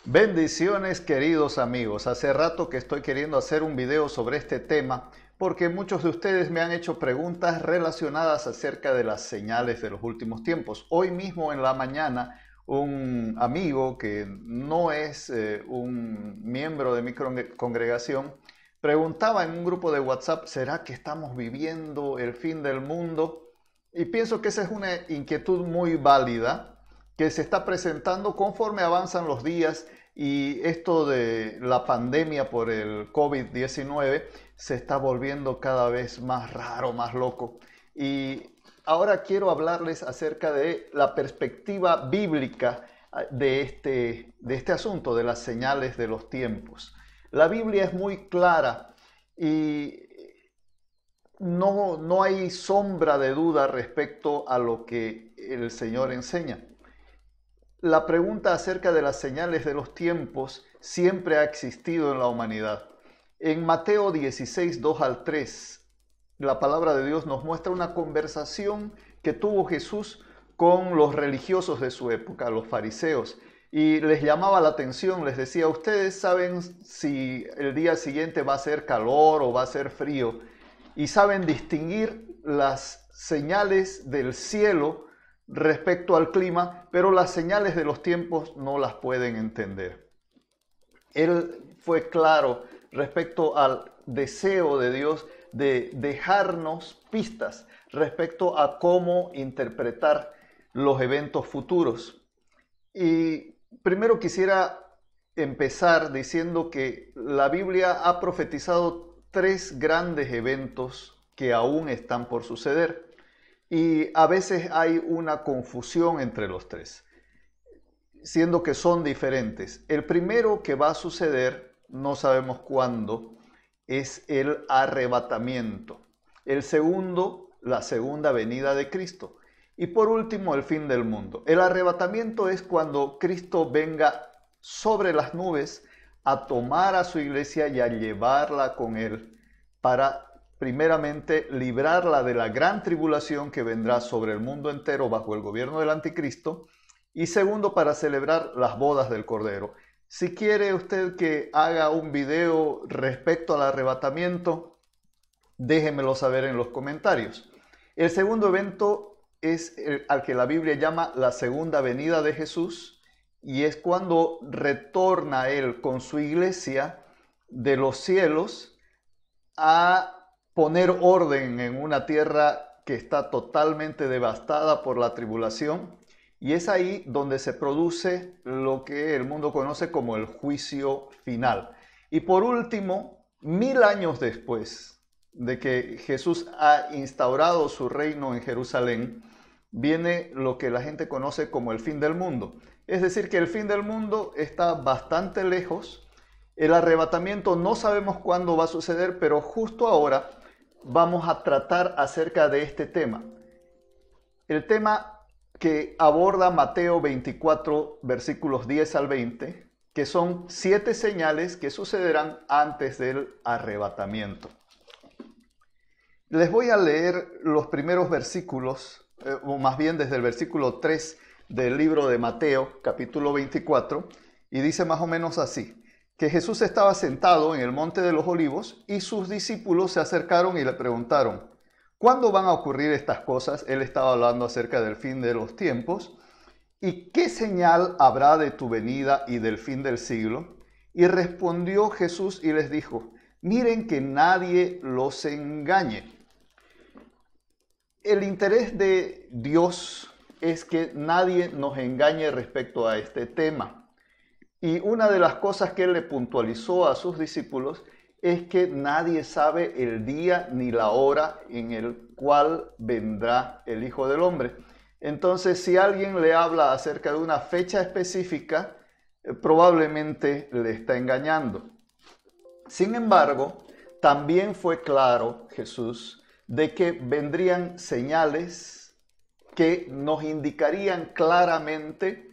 Bendiciones, queridos amigos. Hace rato que estoy queriendo hacer un video sobre este tema porque muchos de ustedes me han hecho preguntas relacionadas acerca de las señales de los últimos tiempos. Hoy mismo en la mañana un amigo que no es un miembro de mi congregación preguntaba en un grupo de WhatsApp: ¿será que estamos viviendo el fin del mundo? Y pienso que esa es una inquietud muy válida que se está presentando conforme avanzan los días y esto de la pandemia por el COVID-19 se está volviendo cada vez más raro, más loco. Y ahora quiero hablarles acerca de la perspectiva bíblica de este asunto, de las señales de los tiempos. La Biblia es muy clara y no hay sombra de duda respecto a lo que el Señor enseña. La pregunta acerca de las señales de los tiempos siempre ha existido en la humanidad. En Mateo 16, 2 al 3, la palabra de Dios nos muestra una conversación que tuvo Jesús con los religiosos de su época, los fariseos, y les llamaba la atención, les decía: ustedes saben si el día siguiente va a ser calor o va a ser frío, y saben distinguir las señales del cielo respecto al clima, pero las señales de los tiempos no las pueden entender. Él fue claro respecto al deseo de Dios de dejarnos pistas respecto a cómo interpretar los eventos futuros. Y primero quisiera empezar diciendo que la Biblia ha profetizado tres grandes eventos que aún están por suceder. Y a veces hay una confusión entre los tres, siendo que son diferentes. El primero que va a suceder, no sabemos cuándo, es el arrebatamiento. El segundo, la segunda venida de Cristo. Y por último, el fin del mundo. El arrebatamiento es cuando Cristo venga sobre las nubes a tomar a su iglesia y a llevarla con él para primeramente librarla de la gran tribulación que vendrá sobre el mundo entero bajo el gobierno del anticristo, y segundo, para celebrar las bodas del Cordero. Si quiere usted que haga un video respecto al arrebatamiento, déjemelo saber en los comentarios. El segundo evento es al que la Biblia llama la segunda venida de Jesús, y es cuando retorna Él con su iglesia de los cielos a poner orden en una tierra que está totalmente devastada por la tribulación, y es ahí donde se produce lo que el mundo conoce como el juicio final. Y por último, 1000 años después de que Jesús ha instaurado su reino en Jerusalén, viene lo que la gente conoce como el fin del mundo. Es decir, que el fin del mundo está bastante lejos. El arrebatamiento no sabemos cuándo va a suceder, pero justo ahora vamos a tratar acerca de este tema. El tema que aborda Mateo 24, versículos 10 al 20, que son 7 señales que sucederán antes del arrebatamiento. Les voy a leer los primeros versículos, o más bien desde el versículo 3 del libro de Mateo, capítulo 24, y dice más o menos así: que Jesús estaba sentado en el monte de los olivos y sus discípulos se acercaron y le preguntaron: ¿cuándo van a ocurrir estas cosas? Él estaba hablando acerca del fin de los tiempos. ¿Y qué señal habrá de tu venida y del fin del siglo? Y respondió Jesús y les dijo: miren que nadie los engañe. El interés de Dios es que nadie nos engañe respecto a este tema. Y una de las cosas que él le puntualizó a sus discípulos es que nadie sabe el día ni la hora en el cual vendrá el Hijo del Hombre. Entonces, si alguien le habla acerca de una fecha específica, probablemente le está engañando. Sin embargo, también fue claro Jesús de que vendrían señales que nos indicarían claramente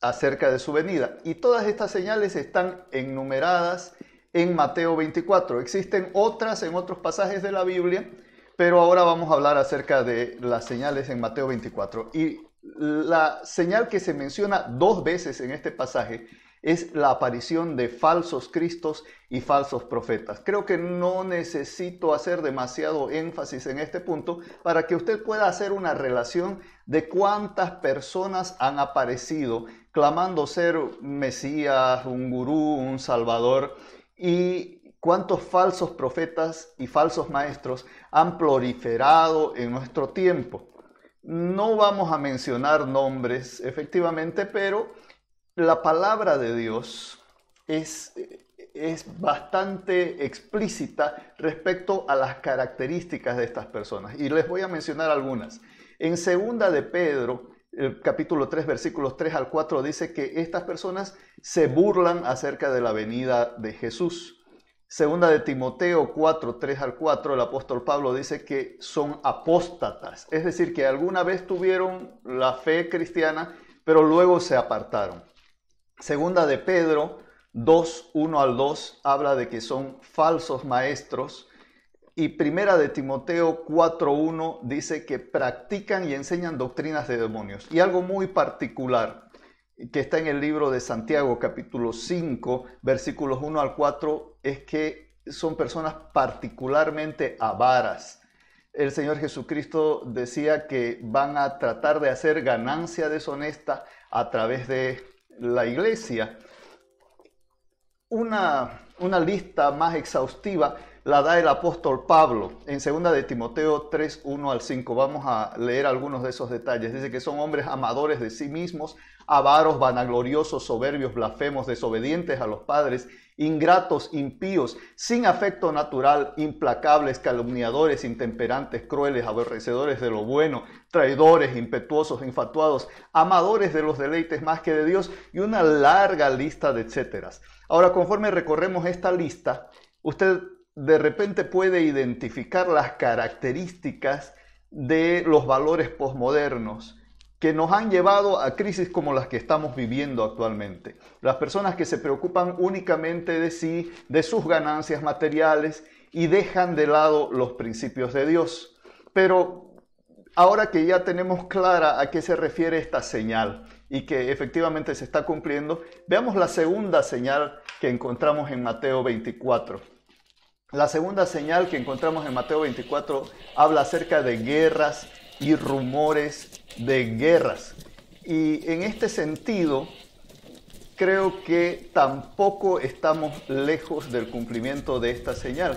acerca de su venida. Y todas estas señales están enumeradas en Mateo 24. Existen otras en otros pasajes de la Biblia, pero ahora vamos a hablar acerca de las señales en Mateo 24. Y la señal que se menciona 2 veces en este pasaje es la aparición de falsos cristos y falsos profetas. Creo que no necesito hacer demasiado énfasis en este punto para que usted pueda hacer una relación de cuántas personas han aparecido clamando ser Mesías, un gurú, un salvador, y cuántos falsos profetas y falsos maestros han proliferado en nuestro tiempo. No vamos a mencionar nombres, efectivamente, pero la palabra de Dios es bastante explícita respecto a las características de estas personas. Y les voy a mencionar algunas. En 2 de Pedro, el capítulo 3, versículos 3 al 4, dice que estas personas se burlan acerca de la venida de Jesús. 2 de Timoteo 4, 3 al 4, el apóstol Pablo dice que son apóstatas, es decir, que alguna vez tuvieron la fe cristiana, pero luego se apartaron. 2 de Pedro 2, 1 al 2 habla de que son falsos maestros, y 1 de Timoteo 4, 1 dice que practican y enseñan doctrinas de demonios. Y algo muy particular que está en el libro de Santiago, capítulo 5, versículos 1 al 4, es que son personas particularmente avaras. El Señor Jesucristo decía que van a tratar de hacer ganancia deshonesta a través de la iglesia. Una lista más exhaustiva la da el apóstol Pablo en 2 de Timoteo 3, 1 al 5. Vamos a leer algunos de esos detalles. Dice que son hombres amadores de sí mismos, avaros, vanagloriosos, soberbios, blasfemos, desobedientes a los padres, ingratos, impíos, sin afecto natural, implacables, calumniadores, intemperantes, crueles, aborrecedores de lo bueno, traidores, impetuosos, infatuados, amadores de los deleites más que de Dios, y una larga lista de etcéteras. Ahora, conforme recorremos esta lista, usted de repente puede identificar las características de los valores posmodernos que nos han llevado a crisis como las que estamos viviendo actualmente. Las personas que se preocupan únicamente de sí, de sus ganancias materiales, y dejan de lado los principios de Dios. Pero ahora que ya tenemos clara a qué se refiere esta señal y que efectivamente se está cumpliendo, veamos la segunda señal que encontramos en Mateo 24. La segunda señal que encontramos en Mateo 24 habla acerca de guerras y rumores de guerras. Y en este sentido, creo que tampoco estamos lejos del cumplimiento de esta señal.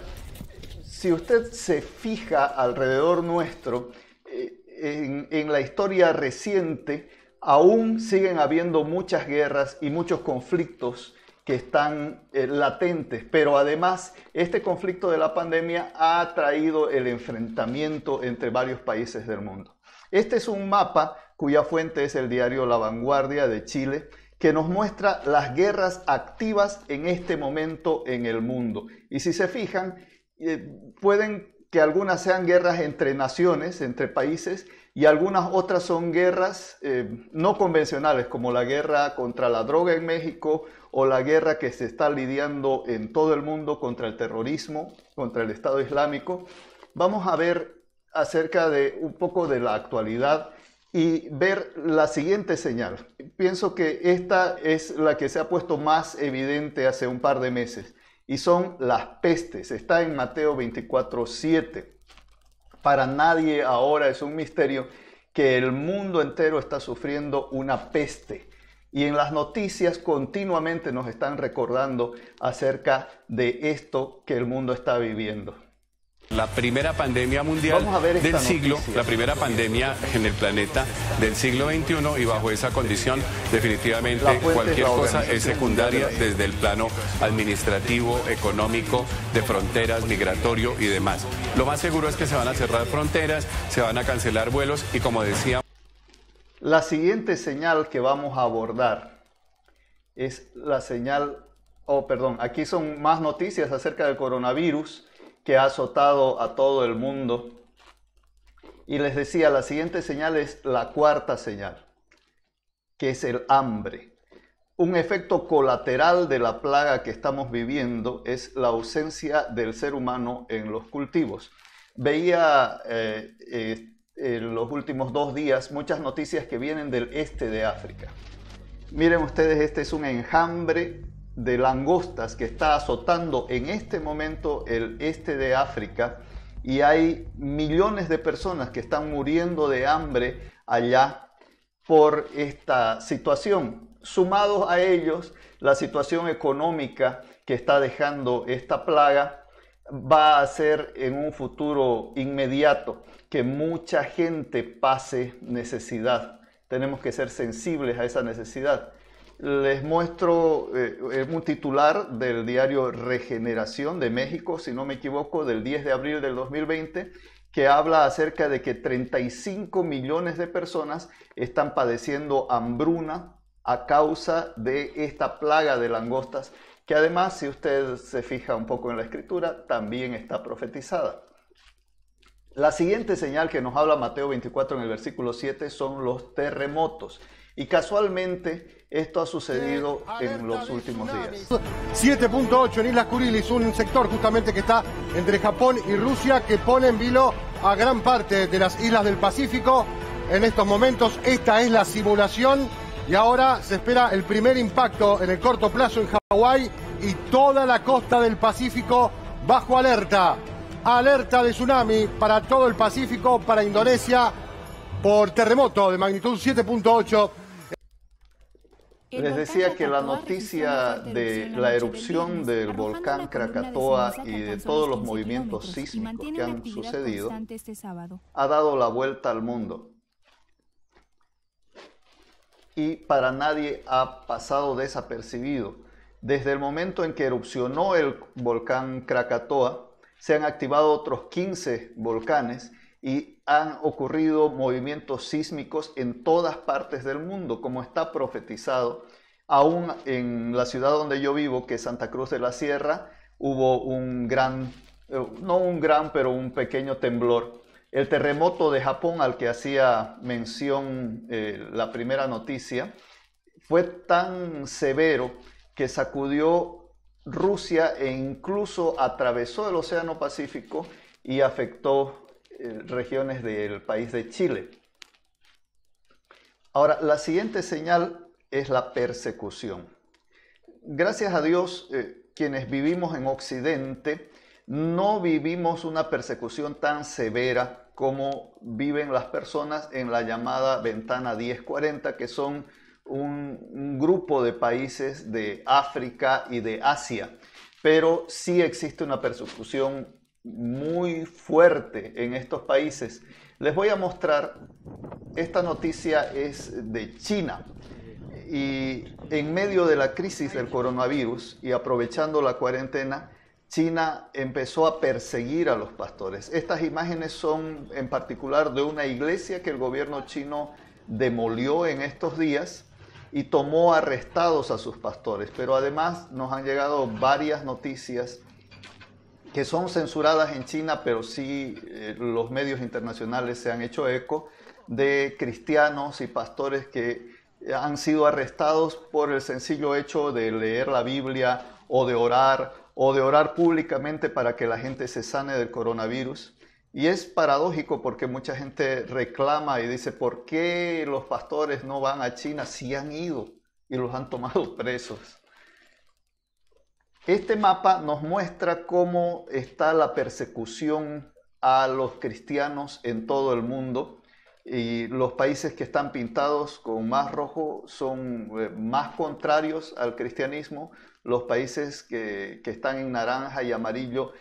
Si usted se fija alrededor nuestro, en la historia reciente, aún siguen habiendo muchas guerras y muchos conflictos que están latentes, pero además este conflicto de la pandemia ha traído el enfrentamiento entre varios países del mundo. Este es un mapa cuya fuente es el diario La Vanguardia de Chile, que nos muestra las guerras activas en este momento en el mundo. Y si se fijan, pueden que algunas sean guerras entre naciones, entre países, y algunas otras son guerras no convencionales, como la guerra contra la droga en México o la guerra que se está lidiando en todo el mundo contra el terrorismo, contra el Estado Islámico. Vamos a ver acerca de un poco de la actualidad y ver la siguiente señal. Pienso que esta es la que se ha puesto más evidente hace un par de meses, y son las pestes. Está en Mateo 24, 7. Para nadie ahora es un misterio que el mundo entero está sufriendo una peste. Y en las noticias continuamente nos están recordando acerca de esto que el mundo está viviendo. La primera pandemia mundial del siglo, la primera pandemia en el planeta del siglo XXI, y bajo esa condición definitivamente cualquier cosa es secundaria desde el plano administrativo, económico, de fronteras, migratorio y demás. Lo más seguro es que se van a cerrar fronteras, se van a cancelar vuelos y, como decía... La siguiente señal que vamos a abordar es la señal, aquí son más noticias acerca del coronavirus que ha azotado a todo el mundo. Y les decía, la siguiente señal es la cuarta señal, que es el hambre. Un efecto colateral de la plaga que estamos viviendo es la ausencia del ser humano en los cultivos. Veía en los últimos 2 días muchas noticias que vienen del este de África. Miren ustedes, este es un enjambre de langostas que está azotando en este momento el este de África, y hay millones de personas que están muriendo de hambre allá por esta situación. Sumados a ellos, la situación económica que está dejando esta plaga va a hacer en un futuro inmediato que mucha gente pase necesidad. Tenemos que ser sensibles a esa necesidad. Les muestro un titular del diario Regeneración de México, si no me equivoco, del 10 de abril del 2020, que habla acerca de que 35 millones de personas están padeciendo hambruna a causa de esta plaga de langostas, que además, si usted se fija un poco en la escritura, también está profetizada. La siguiente señal que nos habla Mateo 24 en el versículo 7 son los terremotos. Y casualmente esto ha sucedido en los últimos días. 7.8 en Islas Kuriles, un sector justamente que está entre Japón y Rusia, que pone en vilo a gran parte de las islas del Pacífico. En estos momentos esta es la simulación y ahora se espera el primer impacto en el corto plazo en Hawái y toda la costa del Pacífico bajo alerta. Alerta de tsunami para todo el Pacífico, para Indonesia, por terremoto de magnitud 7.8. Les decía que la noticia de la erupción del volcán Krakatoa y de todos los movimientos sísmicos que han sucedido ha dado la vuelta al mundo. Y para nadie ha pasado desapercibido. Desde el momento en que erupcionó el volcán Krakatoa, se han activado otros 15 volcanes y han ocurrido movimientos sísmicos en todas partes del mundo, como está profetizado. Aún en la ciudad donde yo vivo, que es Santa Cruz de la Sierra, hubo un pequeño temblor. El terremoto de Japón, al que hacía mención la primera noticia, fue tan severo que sacudió Rusia e incluso atravesó el Océano Pacífico y afectó regiones del país de Chile. Ahora, la siguiente señal es la persecución. Gracias a Dios, quienes vivimos en Occidente, no vivimos una persecución tan severa como viven las personas en la llamada ventana 1040, que son un grupo de países de África y de Asia. Pero sí existe una persecución muy fuerte en estos países. Les voy a mostrar, esta noticia es de China, y en medio de la crisis del coronavirus y aprovechando la cuarentena, China empezó a perseguir a los pastores. Estas imágenes son en particular de una iglesia que el gobierno chino demolió en estos días y tomó arrestados a sus pastores. Pero además nos han llegado varias noticias que son censuradas en China, pero sí los medios internacionales se han hecho eco de cristianos y pastores que han sido arrestados por el sencillo hecho de leer la Biblia o de orar públicamente para que la gente se sane del coronavirus. Y es paradójico porque mucha gente reclama y dice, ¿por qué los pastores no van a China si han ido y los han tomado presos? Este mapa nos muestra cómo está la persecución a los cristianos en todo el mundo, y los países que están pintados con más rojo son más contrarios al cristianismo. Los países que están en naranja y amarillo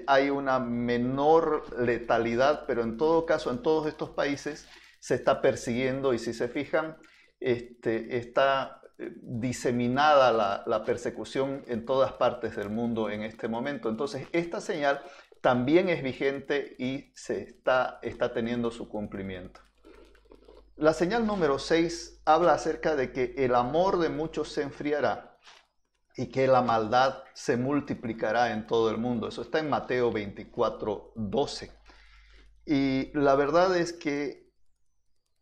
hay una menor letalidad, pero en todo caso en todos estos países se está persiguiendo, y si se fijan está diseminada la persecución en todas partes del mundo en este momento. Entonces esta señal también es vigente y está teniendo su cumplimiento. La señal número 6 habla acerca de que el amor de muchos se enfriará y que la maldad se multiplicará en todo el mundo. Eso está en Mateo 24:12. Y la verdad es que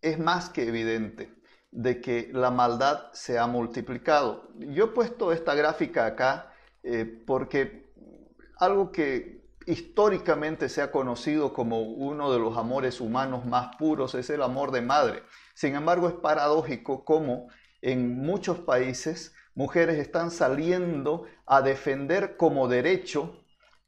es más que evidente de que la maldad se ha multiplicado. Yo he puesto esta gráfica acá porque algo que históricamente se ha conocido como uno de los amores humanos más puros es el amor de madre. Sin embargo, es paradójico cómo En muchos países, mujeres están saliendo a defender como derecho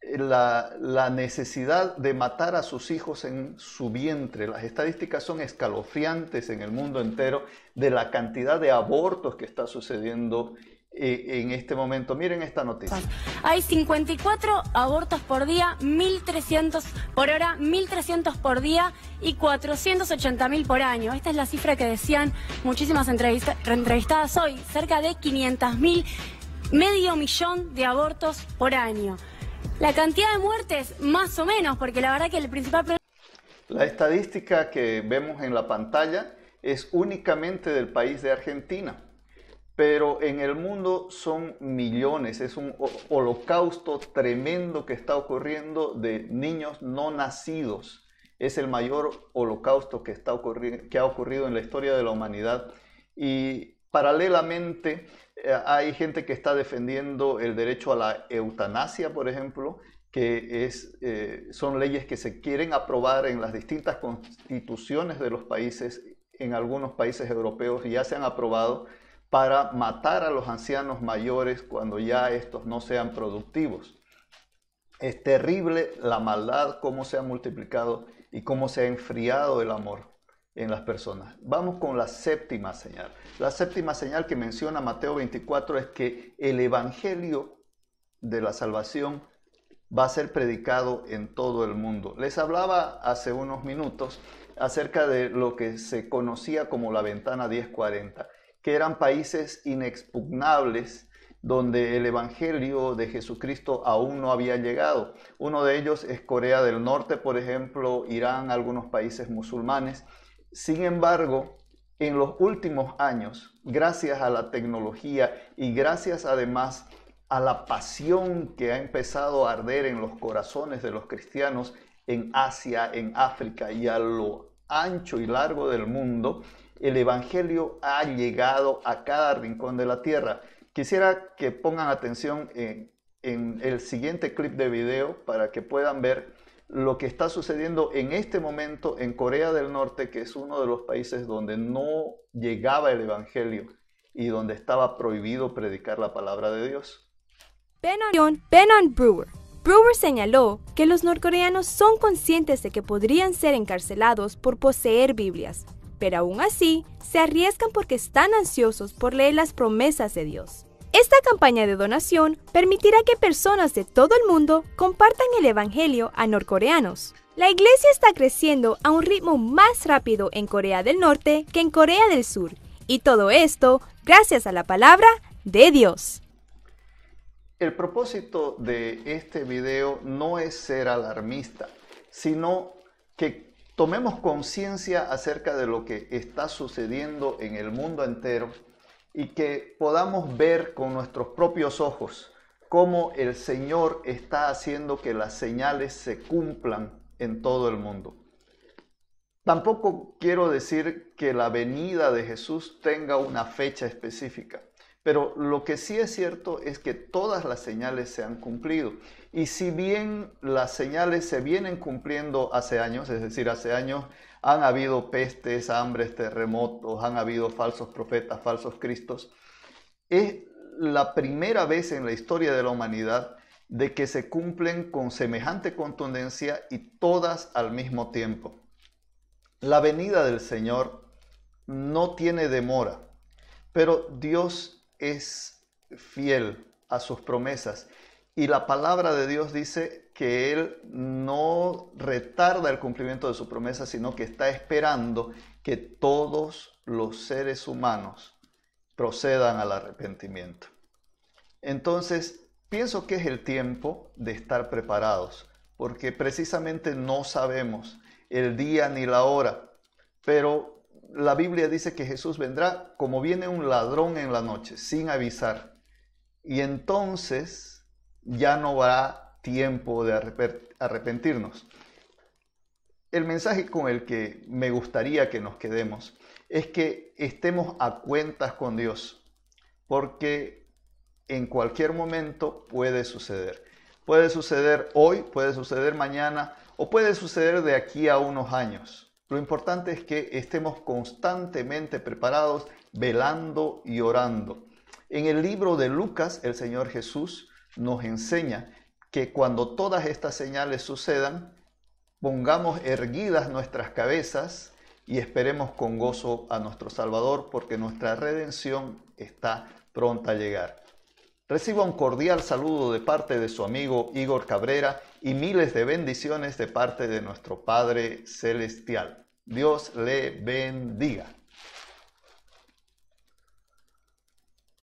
la necesidad de matar a sus hijos en su vientre. Las estadísticas son escalofriantes en el mundo entero de la cantidad de abortos que está sucediendo en este momento. Miren esta noticia. Hay 54 abortos por día, 1.300 por hora, 1.300 por día y 480.000 por año. Esta es la cifra que decían muchísimas entrevistadas hoy, cerca de 500.000, medio millón de abortos por año. La cantidad de muertes, más o menos, porque la verdad que el principal problema... La estadística que vemos en la pantalla es únicamente del país de Argentina. Pero en el mundo son millones, es un holocausto tremendo que está ocurriendo de niños no nacidos. Es el mayor holocausto que ha ocurrido en la historia de la humanidad. Y paralelamente hay gente que está defendiendo el derecho a la eutanasia, por ejemplo, que son leyes que se quieren aprobar en las distintas constituciones de los países. En algunos países europeos ya se han aprobado para matar a los ancianos mayores cuando ya estos no sean productivos. Es terrible la maldad, cómo se ha multiplicado y cómo se ha enfriado el amor en las personas. Vamos con la séptima señal. La séptima señal que menciona Mateo 24 es que el evangelio de la salvación va a ser predicado en todo el mundo. Les hablaba hace unos minutos acerca de lo que se conocía como la ventana 1040. Que eran países inexpugnables donde el evangelio de Jesucristo aún no había llegado. Uno de ellos es Corea del Norte, por ejemplo, Irán, algunos países musulmanes. Sin embargo, en los últimos años, gracias a la tecnología y gracias además a la pasión que ha empezado a arder en los corazones de los cristianos en Asia, en África y a lo ancho y largo del mundo, el evangelio ha llegado a cada rincón de la tierra. Quisiera que pongan atención en el siguiente clip de video para que puedan ver lo que está sucediendo en este momento en Corea del Norte, que es uno de los países donde no llegaba el evangelio y donde estaba prohibido predicar la palabra de Dios. Benon Brewer. Brewer señaló que los norcoreanos son conscientes de que podrían ser encarcelados por poseer Biblias, pero aún así se arriesgan porque están ansiosos por leer las promesas de Dios. Esta campaña de donación permitirá que personas de todo el mundo compartan el evangelio a norcoreanos. La iglesia está creciendo a un ritmo más rápido en Corea del Norte que en Corea del Sur, y todo esto gracias a la palabra de Dios. El propósito de este video no es ser alarmista, sino que tomemos conciencia acerca de lo que está sucediendo en el mundo entero y que podamos ver con nuestros propios ojos cómo el Señor está haciendo que las señales se cumplan en todo el mundo. Tampoco quiero decir que la venida de Jesús tenga una fecha específica, pero lo que sí es cierto es que todas las señales se han cumplido. Y si bien las señales se vienen cumpliendo hace años, es decir, hace años han habido pestes, hambres, terremotos, han habido falsos profetas, falsos cristos, es la primera vez en la historia de la humanidad de que se cumplen con semejante contundencia y todas al mismo tiempo. La venida del Señor no tiene demora, pero Dios es fiel a sus promesas y la palabra de Dios dice que Él no retarda el cumplimiento de su promesa, sino que está esperando que todos los seres humanos procedan al arrepentimiento. Entonces, pienso que es el tiempo de estar preparados, porque precisamente no sabemos el día ni la hora, pero la Biblia dice que Jesús vendrá como viene un ladrón en la noche, sin avisar. Y entonces ya no habrá tiempo de arrepentirnos. El mensaje con el que me gustaría que nos quedemos es que estemos a cuentas con Dios, porque en cualquier momento puede suceder. Puede suceder hoy, puede suceder mañana o puede suceder de aquí a unos años. Lo importante es que estemos constantemente preparados, velando y orando. En el libro de Lucas, el Señor Jesús nos enseña que cuando todas estas señales sucedan, pongamos erguidas nuestras cabezas y esperemos con gozo a nuestro Salvador, porque nuestra redención está pronta a llegar. Reciba un cordial saludo de parte de su amigo Igor Cabrera y miles de bendiciones de parte de nuestro Padre Celestial. Dios le bendiga.